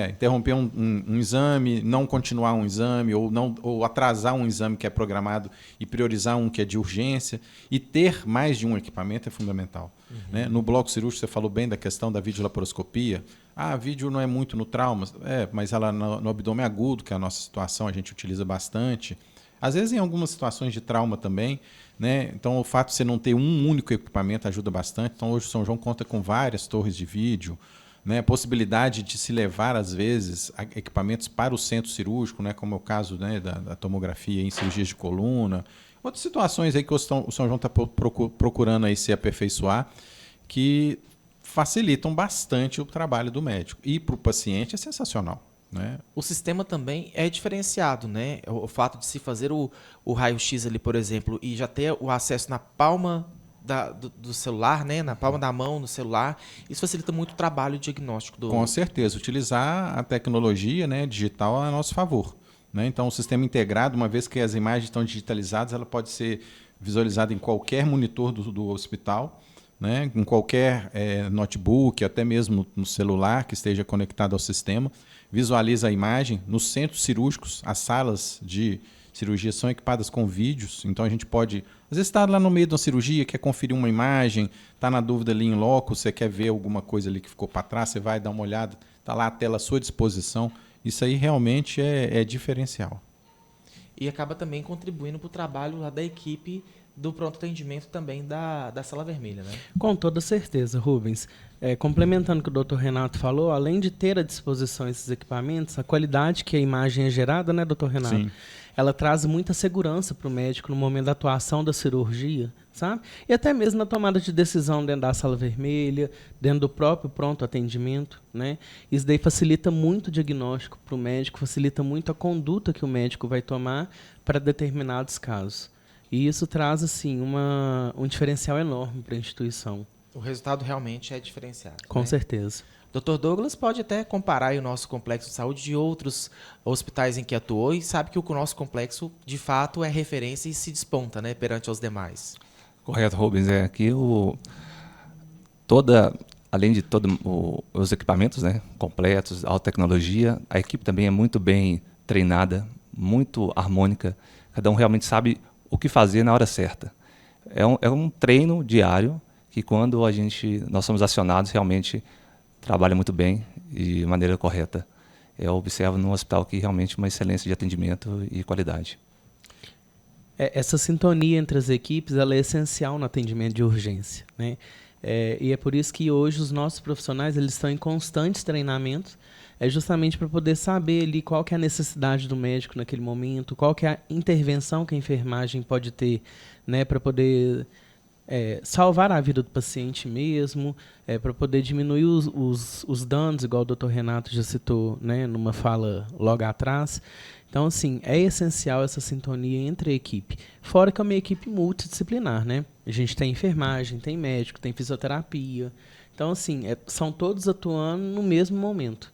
interromper um exame, não continuar um exame ou atrasar um exame que é programado e priorizar um que é de urgência. E ter mais de um equipamento é fundamental. Né? No bloco cirúrgico, você falou bem da questão da videolaparoscopia. A vídeo não é muito no trauma, mas ela no abdômen agudo, que é a nossa situação, a gente utiliza bastante. Às vezes em algumas situações de trauma também, né? Então o fato de você não ter um único equipamento ajuda bastante. Então hoje o São João conta com várias torres de vídeo, né? Possibilidade de se levar às vezes equipamentos para o centro cirúrgico, né? Como é o caso, né, da tomografia em cirurgias de coluna. Outras situações aí que o São João está procurando aí se aperfeiçoar, que facilitam bastante o trabalho do médico. E para o paciente é sensacional. Né? O sistema também é diferenciado, né? O fato de se fazer o raio-x ali, por exemplo, e já ter o acesso na palma do celular, né? Na palma da mão, no celular, isso facilita muito o trabalho diagnóstico do... Com certeza, utilizar a tecnologia, né, digital a nosso favor. Né? Então, o sistema integrado, uma vez que as imagens estão digitalizadas, ela pode ser visualizada em qualquer monitor do hospital, né? Em qualquer notebook, até mesmo no celular que esteja conectado ao sistema. Visualiza a imagem. Nos centros cirúrgicos, as salas de cirurgia são equipadas com vídeos, então a gente pode, às vezes está lá no meio de uma cirurgia, quer conferir uma imagem, está na dúvida ali em loco, você quer ver alguma coisa ali que ficou para trás, você vai dar uma olhada, está lá a tela à sua disposição. Isso aí realmente é diferencial. E acaba também contribuindo para o trabalho lá da equipe do pronto atendimento também da Sala Vermelha, né? Com toda certeza, Rubens. Complementando o que o Dr. Renato falou, além de ter à disposição esses equipamentos, a qualidade que a imagem é gerada, né, Dr. Renato? Sim. ela traz muita segurança para o médico no momento da atuação da cirurgia, sabe? E até mesmo na tomada de decisão dentro da sala vermelha, dentro do próprio pronto atendimento, né? Isso daí facilita muito o diagnóstico para o médico, facilita muito a conduta que o médico vai tomar para determinados casos. E isso traz assim um diferencial enorme para a instituição. O resultado realmente é diferenciado. Com né? certeza. Dr. Douglas pode até comparar aí o nosso complexo de saúde de outros hospitais em que atuou e sabe que o nosso complexo, de fato, é referência e se desponta, né, perante aos demais. Correto, Rubens. Aqui além de todos os equipamentos, né, completos, alta tecnologia, a equipe também é muito bem treinada, muito harmônica. Cada um realmente sabe o que fazer na hora certa. É um treino diário que quando nós somos acionados, realmente trabalha muito bem e de maneira correta. Eu observo no hospital aqui realmente uma excelência de atendimento e qualidade. Essa sintonia entre as equipes ela é essencial no atendimento de urgência, né? E é por isso que hoje os nossos profissionais eles estão em constantes treinamentos, justamente para poder saber ali qual que é a necessidade do médico naquele momento, qual que é a intervenção que a enfermagem pode ter, né, para poder salvar a vida do paciente mesmo, para poder diminuir os danos, igual o Dr. Renato já citou, né, numa fala logo atrás. Então, assim, é essencial essa sintonia entre a equipe. Fora que é uma equipe multidisciplinar, né? A gente tem enfermagem, tem médico, tem fisioterapia. Então, assim, são todos atuando no mesmo momento.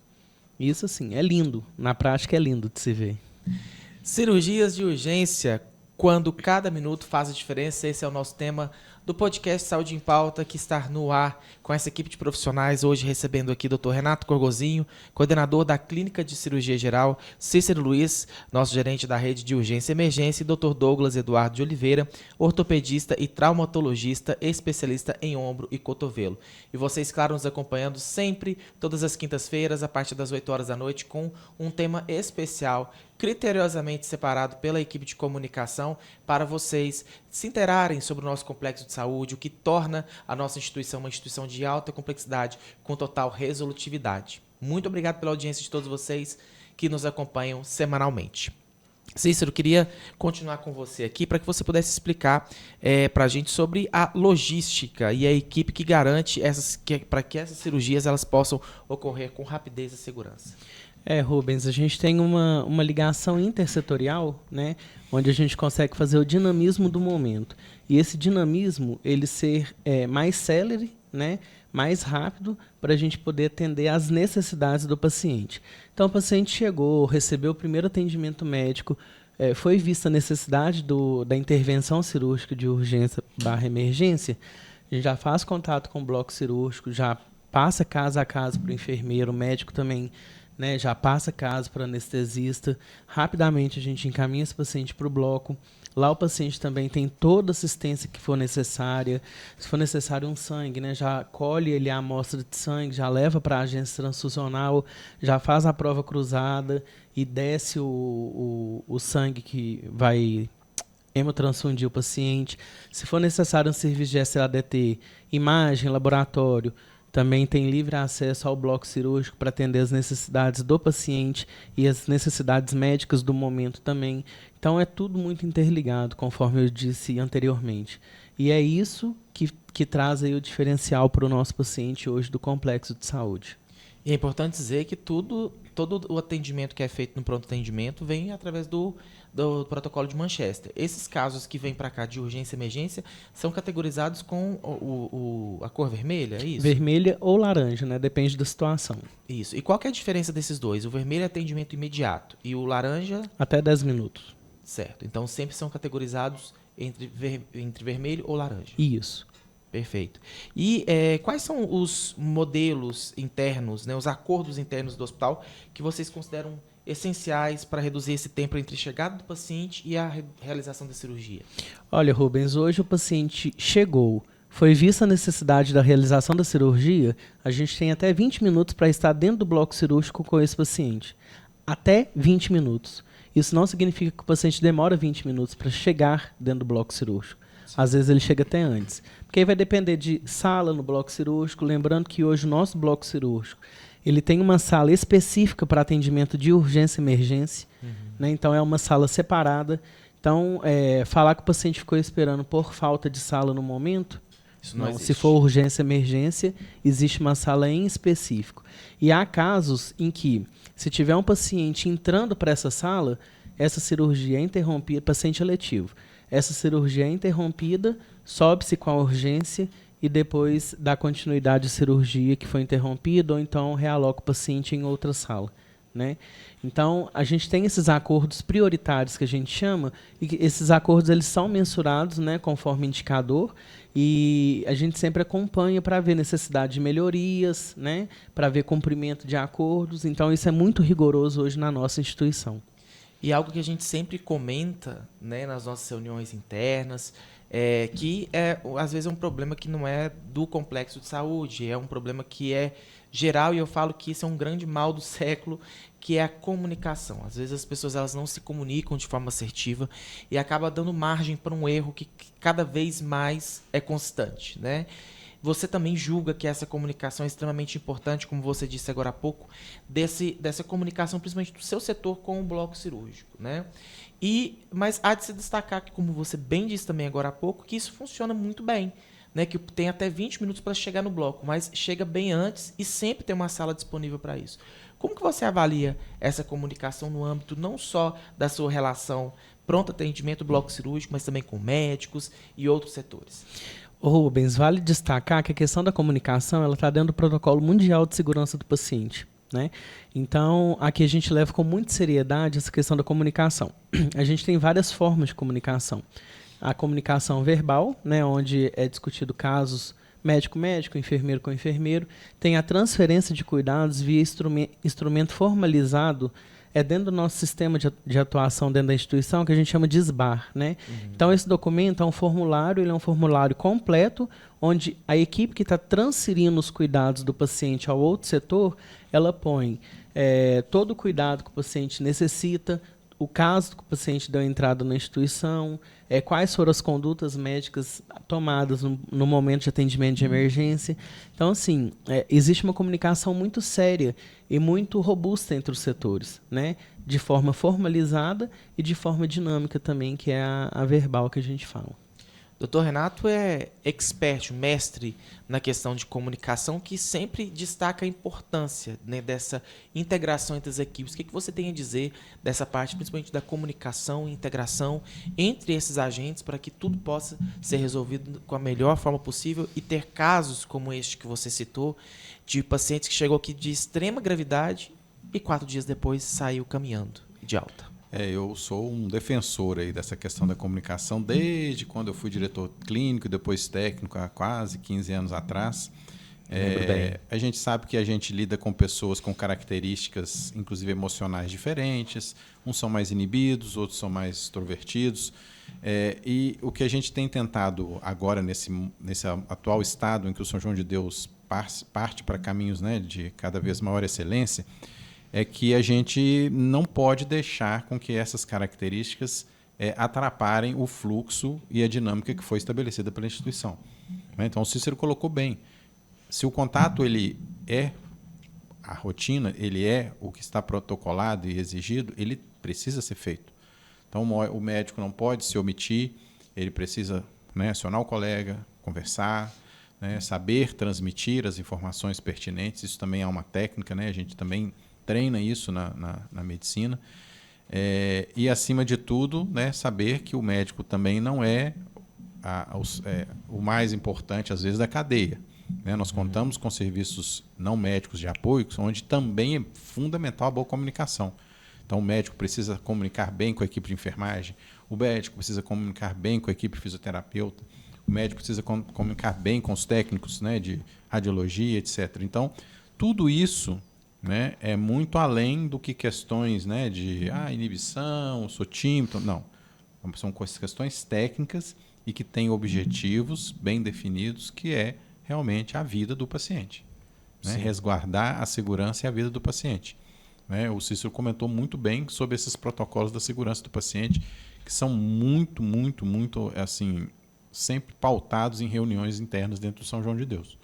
Isso, assim, é lindo. Na prática, é lindo de se ver. Cirurgias de urgência, quando cada minuto faz a diferença. Esse é o nosso tema do podcast Saúde em Pauta, que está no ar com essa equipe de profissionais. Hoje recebendo aqui Dr. Renato Corgozinho, coordenador da Clínica de Cirurgia Geral, Cícero Luiz, nosso gerente da rede de urgência e emergência, e Dr. Douglas Eduardo de Oliveira, ortopedista e traumatologista, especialista em ombro e cotovelo. E vocês, claro, nos acompanhando sempre, todas as quintas-feiras, a partir das 8 horas da noite, com um tema especial, criteriosamente separado pela equipe de comunicação, para vocês se interarem sobre o nosso complexo de saúde, o que torna a nossa instituição uma instituição de alta complexidade, com total resolutividade. Muito obrigado pela audiência de todos vocês que nos acompanham semanalmente. Cícero, queria continuar com você aqui para que você pudesse explicar para a gente sobre a logística e a equipe que garante para que essas cirurgias elas possam ocorrer com rapidez e segurança. Rubens, a gente tem uma ligação intersetorial, né, onde a gente consegue fazer o dinamismo do momento. E esse dinamismo, ele ser mais célere, né, mais rápido, para a gente poder atender às necessidades do paciente. Então, o paciente chegou, recebeu o primeiro atendimento médico, foi vista a necessidade da intervenção cirúrgica de urgência/emergência, a gente já faz contato com o bloco cirúrgico, já passa caso a caso para o enfermeiro, o médico também, né, já passa caso para o anestesista. Rapidamente a gente encaminha esse paciente para o bloco. Lá o paciente também tem toda a assistência que for necessária. Se for necessário um sangue, né, já colhe ele a amostra de sangue, já leva para a agência transfusional, já faz a prova cruzada e desce o sangue que vai hemotransfundir o paciente. Se for necessário um serviço de SADT, imagem, laboratório, também tem livre acesso ao bloco cirúrgico para atender as necessidades do paciente e as necessidades médicas do momento também. Então, é tudo muito interligado, conforme eu disse anteriormente. E é isso que traz aí o diferencial para o nosso paciente hoje do complexo de saúde. E é importante dizer que todo o atendimento que é feito no pronto atendimento vem através do protocolo de Manchester. Esses casos que vêm para cá de urgência e emergência são categorizados com a cor vermelha, é isso? Vermelha ou laranja, né? Depende da situação. Isso. E qual que é a diferença desses dois? O vermelho é atendimento imediato e o laranja? Até 10 minutos. Certo. Então sempre são categorizados entre vermelho ou laranja. Isso. Perfeito. E quais são os modelos internos, né, os acordos internos do hospital que vocês consideram essenciais para reduzir esse tempo entre a chegada do paciente e a realização da cirurgia? Olha, Rubens, hoje o paciente chegou, foi vista a necessidade da realização da cirurgia, a gente tem até 20 minutos para estar dentro do bloco cirúrgico com esse paciente. Até 20 minutos. Isso não significa que o paciente demora 20 minutos para chegar dentro do bloco cirúrgico. Sim. Às vezes ele chega até antes. Porque aí vai depender de sala no bloco cirúrgico. Lembrando que hoje o nosso bloco cirúrgico ele tem uma sala específica para atendimento de urgência e emergência, né? Então é uma sala separada. Então, falar que o paciente ficou esperando por falta de sala no momento, Isso não existe. se for urgência e emergência, existe uma sala em específico. E há casos em que, se tiver um paciente entrando para essa sala, essa cirurgia é interrompida, paciente eletivo, essa cirurgia é interrompida, sobe-se com a urgência e depois dá continuidade à cirurgia que foi interrompida, ou então realoca o paciente em outra sala, né? Então, a gente tem esses acordos prioritários que a gente chama, e que esses acordos eles são mensurados, né, conforme indicador, e a gente sempre acompanha para ver necessidade de melhorias, né, para ver cumprimento de acordos. Então, isso é muito rigoroso hoje na nossa instituição. E algo que a gente sempre comenta, né, nas nossas reuniões internas, que às vezes é um problema que não é do complexo de saúde, é um problema que é geral, e eu falo que isso é um grande mal do século, que é a comunicação. Às vezes as pessoas elas não se comunicam de forma assertiva e acaba dando margem para um erro que cada vez mais é constante, né? Você também julga que essa comunicação é extremamente importante, como você disse agora há pouco, dessa comunicação, principalmente do seu setor com o bloco cirúrgico, né? Mas há de se destacar que, como você bem disse também agora há pouco, que isso funciona muito bem, né? Que tem até 20 minutos para chegar no bloco, mas chega bem antes e sempre tem uma sala disponível para isso. Como que você avalia essa comunicação no âmbito não só da sua relação pronto atendimento bloco cirúrgico, mas também com médicos e outros setores? Rubens, vale destacar que a questão da comunicação ela está dentro do protocolo mundial de segurança do paciente, né? Então, aqui a gente leva com muita seriedade essa questão da comunicação. A gente tem várias formas de comunicação. A comunicação verbal, né, onde é discutido casos médico-médico, enfermeiro com enfermeiro. Tem a transferência de cuidados via instrumento formalizado dentro do nosso sistema de atuação dentro da instituição, que a gente chama de SBAR, né? Então, esse documento é um formulário, ele é um formulário completo, onde a equipe que está transferindo os cuidados do paciente ao outro setor, ela põe todo o cuidado que o paciente necessita, o caso que o paciente deu entrada na instituição, quais foram as condutas médicas tomadas no momento de atendimento de emergência. Então, assim, existe uma comunicação muito séria e muito robusta entre os setores, né? De forma formalizada e de forma dinâmica também, que é a verbal que a gente fala. Dr. Renato é expert, mestre na questão de comunicação, que sempre destaca a importância, né, dessa integração entre as equipes. O que você tem a dizer dessa parte, principalmente da comunicação e integração entre esses agentes, para que tudo possa ser resolvido com a melhor forma possível e ter casos como este que você citou, de pacientes que chegou aqui de extrema gravidade e 4 dias depois saiu caminhando de alta? Eu sou um defensor aí dessa questão da comunicação desde quando eu fui diretor clínico e depois técnico, há quase 15 anos atrás. A gente sabe que a gente lida com pessoas com características, inclusive emocionais, diferentes. Uns são mais inibidos, outros são mais extrovertidos. E o que a gente tem tentado agora, nesse atual estado em que o São João de Deus parte para caminhos, né, de cada vez maior excelência, é que a gente não pode deixar com que essas características atrapalhem o fluxo e a dinâmica que foi estabelecida pela instituição. Então, o Cícero colocou bem. Se o contato ele a rotina, ele é o que está protocolado e exigido, ele precisa ser feito. Então, o médico não pode se omitir, ele precisa, né, acionar o colega, conversar, né, saber transmitir as informações pertinentes. Isso também é uma técnica, né? A gente também treina isso na medicina. E, acima de tudo, né, saber que o médico também não é o mais importante, às vezes, da cadeia. Né? Nós contamos com serviços não médicos de apoio, onde também é fundamental a boa comunicação. Então, o médico precisa comunicar bem com a equipe de enfermagem, o médico precisa comunicar bem com a equipe fisioterapeuta, o médico precisa comunicar bem com os técnicos, né, de radiologia, etc. Então, tudo isso, né, é muito além do que questões, né, de inibição, sotímetro. Não. São questões técnicas e que têm objetivos bem definidos, que é realmente a vida do paciente. Né? Resguardar a segurança e a vida do paciente. Né? O Cícero comentou muito bem sobre esses protocolos da segurança do paciente, que são muito, muito, muito, assim, sempre pautados em reuniões internas dentro do São João de Deus.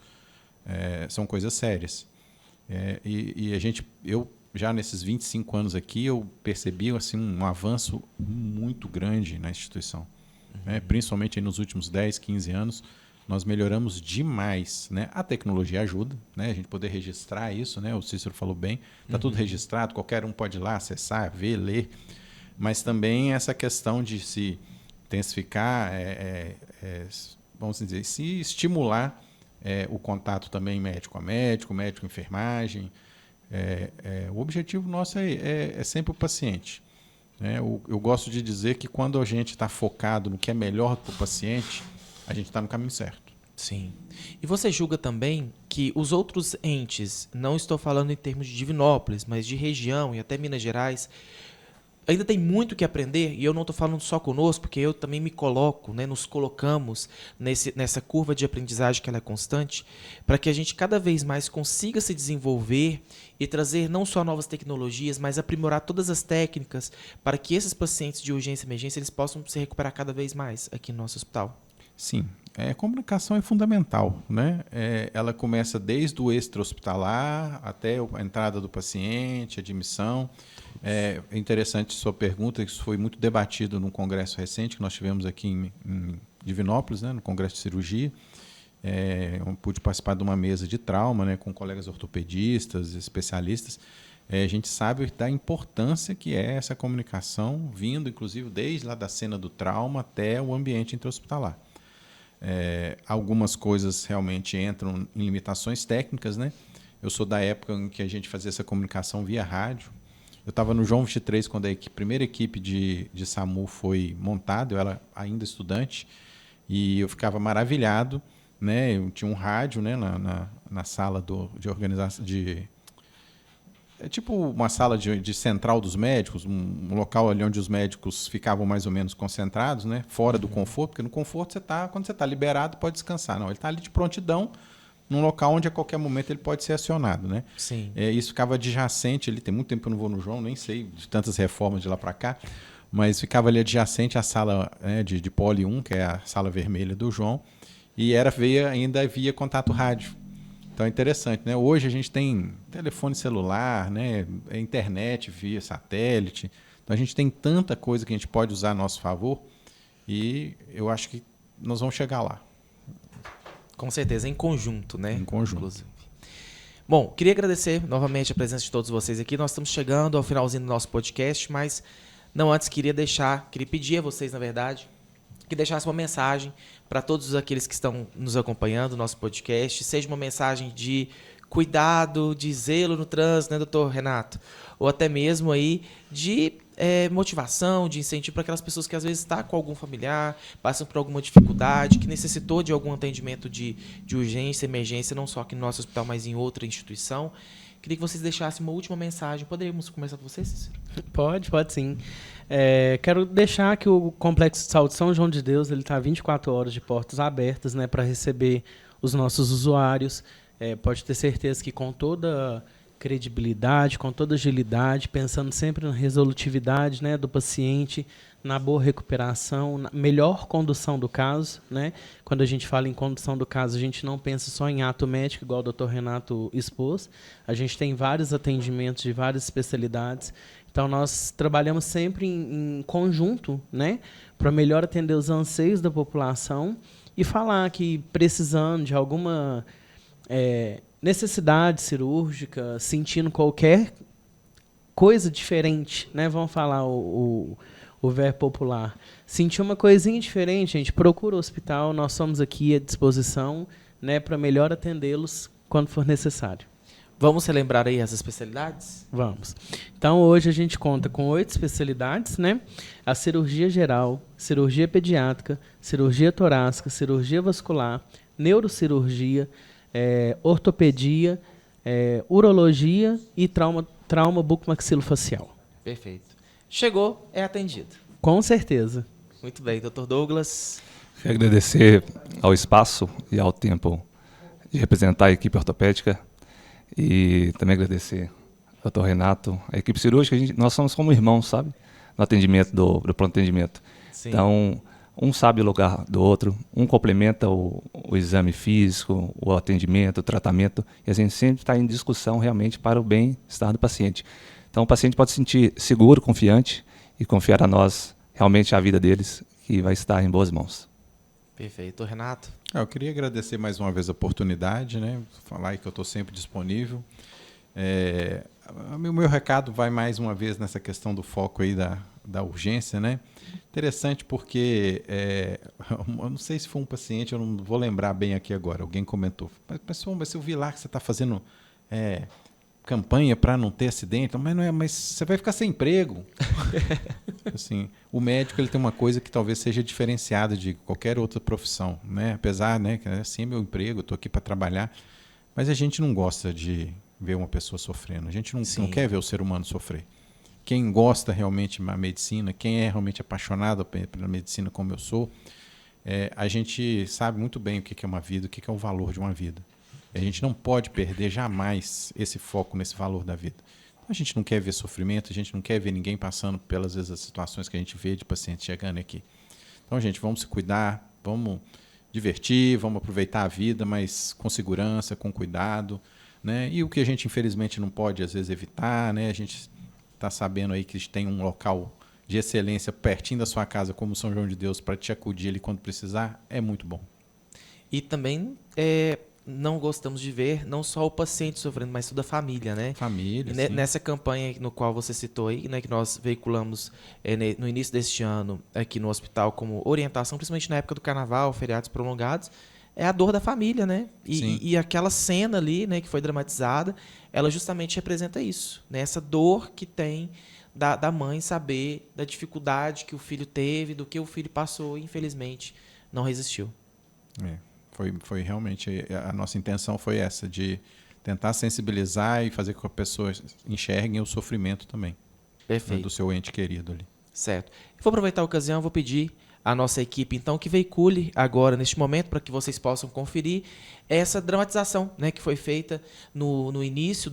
São coisas sérias. Eu já nesses 25 anos aqui, eu percebi assim, um avanço muito grande na instituição. Né? Principalmente aí nos últimos 10, 15 anos, nós melhoramos demais. Né? A tecnologia ajuda, né? A gente poder registrar isso, né? O Cícero falou bem, está tudo registrado, qualquer um pode ir lá acessar, ver, ler. Mas também essa questão de se intensificar, vamos dizer, se estimular o contato também médico a médico, médico a enfermagem. O objetivo nosso é sempre o paciente. Né? Eu gosto de dizer que quando a gente está focado no que é melhor para o paciente, a gente está no caminho certo. Sim. E você julga também que os outros entes, não estou falando em termos de Divinópolis, mas de região e até Minas Gerais, ainda tem muito que aprender, e eu não estou falando só conosco, porque eu também me coloco, né, nos colocamos nessa curva de aprendizagem que ela é constante, para que a gente cada vez mais consiga se desenvolver e trazer não só novas tecnologias, mas aprimorar todas as técnicas para que esses pacientes de urgência e emergência eles possam se recuperar cada vez mais aqui no nosso hospital. Sim, a comunicação é fundamental, né? Ela começa desde o extra-hospitalar até a entrada do paciente, admissão. É interessante sua pergunta, isso foi muito debatido num congresso recente que nós tivemos aqui em Divinópolis, né, no congresso de cirurgia. Eu pude participar de uma mesa de trauma, né, com colegas ortopedistas, especialistas. A gente sabe da importância que é essa comunicação, vindo inclusive desde lá da cena do trauma até o ambiente intra-hospitalar. Algumas coisas realmente entram em limitações técnicas, né? Eu sou da época em que a gente fazia essa comunicação via rádio. Eu estava no João 23 quando a primeira equipe de SAMU foi montada, eu era ainda estudante, e eu ficava maravilhado, né? Eu tinha um rádio, né, na sala de organização, tipo uma sala de central dos médicos, um local ali onde os médicos ficavam mais ou menos concentrados, né, fora do conforto, porque no conforto quando você está liberado, pode descansar. Não, ele está ali de prontidão, num local onde a qualquer momento ele pode ser acionado, né? Sim. Isso ficava adjacente ali, tem muito tempo que eu não vou no João, nem sei de tantas reformas de lá para cá, mas ficava ali adjacente à sala, né, de Poli 1, que é a sala vermelha do João, e ainda via contato rádio. Então é interessante, né? Hoje a gente tem telefone celular, né, internet via satélite, então a gente tem tanta coisa que a gente pode usar a nosso favor, e eu acho que nós vamos chegar lá. Com certeza, em conjunto, né? Em conjunto. Inclusive. Bom, queria agradecer novamente a presença de todos vocês aqui. Nós estamos chegando ao finalzinho do nosso podcast, mas não antes queria pedir a vocês, na verdade, que deixassem uma mensagem para todos aqueles que estão nos acompanhando no nosso podcast, seja uma mensagem de cuidado, de zelo no trânsito, né, doutor Renato? Ou até mesmo aí de motivação, de incentivo para aquelas pessoas que às vezes estão com algum familiar, passam por alguma dificuldade, que necessitou de algum atendimento de urgência, emergência, não só aqui no nosso hospital, mas em outra instituição. Queria que vocês deixassem uma última mensagem. Poderíamos começar com vocês, Cícero? Pode sim. Quero deixar que o Complexo de Saúde São João de Deus ele está 24 horas de portas abertas, né, para receber os nossos usuários. Pode ter certeza que com toda credibilidade, com toda agilidade, pensando sempre na resolutividade, né, do paciente, na boa recuperação, na melhor condução do caso, né? Quando a gente fala em condução do caso, a gente não pensa só em ato médico, igual o Dr. Renato expôs. A gente tem vários atendimentos de várias especialidades. Então, nós trabalhamos sempre em conjunto, né, para melhor atender os anseios da população e falar que precisando de alguma necessidade cirúrgica, sentindo qualquer coisa diferente, né? Vamos falar o verbo popular. Sentir uma coisinha diferente, gente, procura o hospital, nós somos aqui à disposição, né, para melhor atendê-los quando for necessário. Vamos relembrar aí as especialidades? Vamos. Então, hoje a gente conta com 8 especialidades, né? A cirurgia geral, cirurgia pediátrica, cirurgia torácica, cirurgia vascular, neurocirurgia, ortopedia, urologia e trauma bucomaxilofacial. Perfeito. Chegou, é atendido. Com certeza. Muito bem, Dr. Douglas. Quero agradecer ao espaço e ao tempo de representar a equipe ortopédica e também agradecer ao Dr. Renato, a equipe cirúrgica. Nós somos como irmãos, sabe? No atendimento do pronto atendimento. Sim. Então, um sabe o lugar do outro, um complementa o o exame físico, o atendimento, o tratamento, e a gente sempre está em discussão realmente para o bem-estar do paciente. Então o paciente pode se sentir seguro, confiante e confiar a nós realmente a vida deles, que vai estar em boas mãos. Perfeito. Renato? Eu queria agradecer mais uma vez a oportunidade, né? Falar aí que eu estou sempre disponível. O meu recado vai mais uma vez nessa questão do foco aí da urgência, né? Interessante porque, eu não sei se foi um paciente, eu não vou lembrar bem aqui agora, alguém comentou, mas eu vi lá que você está fazendo campanha para não ter acidente, mas você vai ficar sem emprego. Assim, o médico ele tem uma coisa que talvez seja diferenciada de qualquer outra profissão, né? Apesar, né, que assim é meu emprego, estou aqui para trabalhar, mas a gente não gosta de ver uma pessoa sofrendo, a gente não quer ver o ser humano sofrer. Quem gosta realmente da medicina, quem é realmente apaixonado pela medicina como eu sou, a gente sabe muito bem o que é uma vida, o que é o valor de uma vida. A gente não pode perder jamais esse foco nesse valor da vida. A gente não quer ver sofrimento, a gente não quer ver ninguém passando pelas vezes as situações que a gente vê de pacientes chegando aqui. Então, gente, vamos se cuidar, vamos divertir, vamos aproveitar a vida, mas com segurança, com cuidado, né? E o que a gente infelizmente não pode às vezes evitar, né? A gente está sabendo aí que tem um local de excelência pertinho da sua casa, como São João de Deus, para te acudir ali quando precisar, é muito bom. E também não gostamos de ver não só o paciente sofrendo, mas toda a família, né? Família, sim. Nessa campanha no qual você citou aí, né, que nós veiculamos no início deste ano aqui no hospital como orientação, principalmente na época do carnaval, feriados prolongados, é a dor da família, né? E aquela cena ali, né, que foi dramatizada, ela justamente representa isso, né? Essa dor que tem da mãe saber da dificuldade que o filho teve, do que o filho passou e, infelizmente, não resistiu. Foi realmente, a nossa intenção foi essa, de tentar sensibilizar e fazer com que as pessoas enxerguem o sofrimento também. Perfeito. Né, do seu ente querido ali. Certo. Eu vou aproveitar a ocasião, vou pedir à nossa equipe, então, que veicule agora, neste momento, para que vocês possam conferir essa dramatização, né, que foi feita no início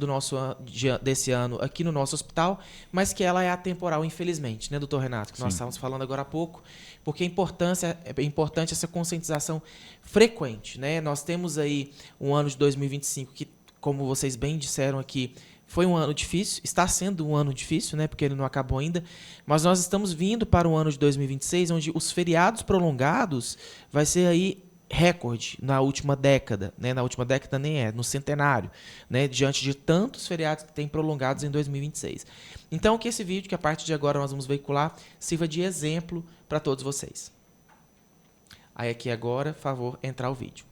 desse ano aqui no nosso hospital, mas que ela é atemporal, infelizmente, né, doutor Renato? Que nós estávamos falando agora há pouco, porque é importante essa conscientização frequente, né? Nós temos aí um ano de 2025 que, como vocês bem disseram aqui, foi um ano difícil, está sendo um ano difícil, né, porque ele não acabou ainda, mas nós estamos vindo para o ano de 2026, onde os feriados prolongados vai ser aí recorde na última década, né, na última década nem no centenário, né, diante de tantos feriados que tem prolongados em 2026. Então, que esse vídeo, que a partir de agora nós vamos veicular, sirva de exemplo para todos vocês. Aí aqui agora, por favor, entrar o vídeo.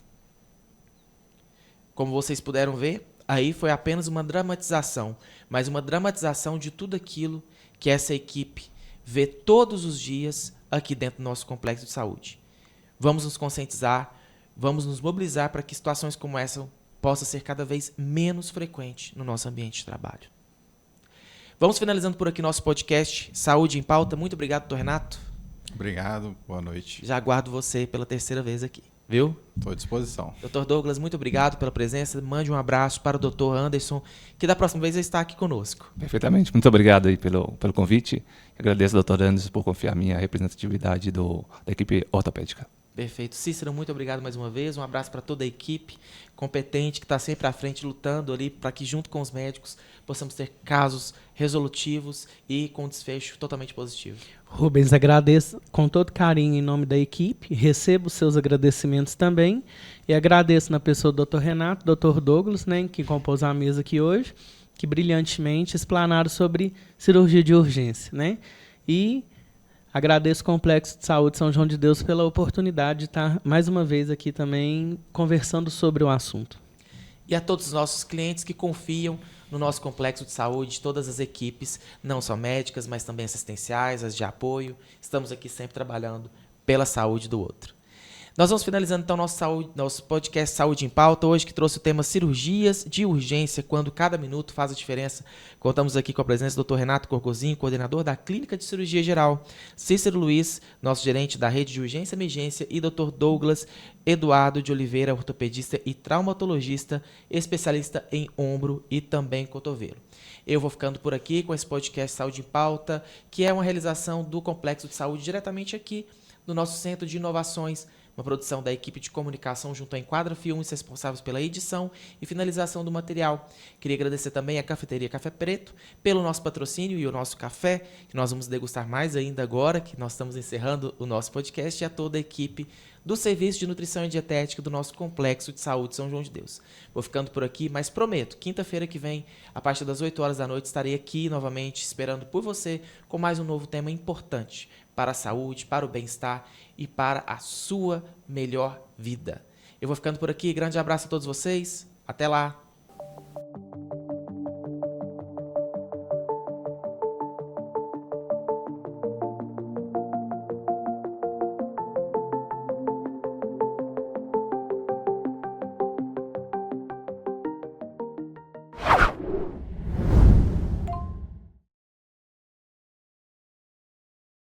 Como vocês puderam ver, aí foi apenas uma dramatização, mas uma dramatização de tudo aquilo que essa equipe vê todos os dias aqui dentro do nosso complexo de saúde. Vamos nos conscientizar, vamos nos mobilizar para que situações como essa possam ser cada vez menos frequentes no nosso ambiente de trabalho. Vamos finalizando por aqui nosso podcast Saúde em Pauta. Muito obrigado, doutor Renato. Obrigado, boa noite. Já aguardo você pela terceira vez aqui. Viu? Estou à disposição. Dr. Douglas, muito obrigado pela presença. Mande um abraço para o Dr. Anderson, que da próxima vez vai estar aqui conosco. Perfeitamente. Muito obrigado aí pelo convite. Agradeço ao Dr. Anderson por confiar minha representatividade da equipe ortopédica. Perfeito. Cícero, muito obrigado mais uma vez. Um abraço para toda a equipe competente que está sempre à frente, lutando ali para que, junto com os médicos, possamos ter casos resolutivos e com desfecho totalmente positivo. Rubens, agradeço com todo carinho em nome da equipe, recebo os seus agradecimentos também e agradeço na pessoa do Dr. Renato, Dr. Douglas, né, que compôs a mesa aqui hoje, que brilhantemente explanaram sobre cirurgia de urgência, né? E agradeço o Complexo de Saúde São João de Deus pela oportunidade de estar mais uma vez aqui também conversando sobre o assunto. E a todos os nossos clientes que confiam no nosso complexo de saúde, todas as equipes, não só médicas, mas também assistenciais, as de apoio. Estamos aqui sempre trabalhando pela saúde do outro. Nós vamos finalizando então nosso podcast Saúde em Pauta, hoje que trouxe o tema cirurgias de urgência, quando cada minuto faz a diferença. Contamos aqui com a presença do Dr. Renato Corgozinho, coordenador da Clínica de Cirurgia Geral, Cícero Luiz, nosso gerente da Rede de Urgência e Emergência, e Dr. Douglas Eduardo de Oliveira, ortopedista e traumatologista, especialista em ombro e também cotovelo. Eu vou ficando por aqui com esse podcast Saúde em Pauta, que é uma realização do Complexo de Saúde diretamente aqui no nosso Centro de Inovações uma produção da equipe de comunicação junto à Enquadra Filmes, responsáveis pela edição e finalização do material. Queria agradecer também à Cafeteria Café Preto pelo nosso patrocínio e o nosso café, que nós vamos degustar mais ainda agora, que nós estamos encerrando o nosso podcast, e a toda a equipe do Serviço de Nutrição e Dietética do nosso Complexo de Saúde São João de Deus. Vou ficando por aqui, mas prometo, quinta-feira que vem, a partir das 8 horas da noite, estarei aqui novamente esperando por você com mais um novo tema importante para a saúde, para o bem-estar e para a sua melhor vida. Eu vou ficando por aqui, grande abraço a todos vocês, até lá!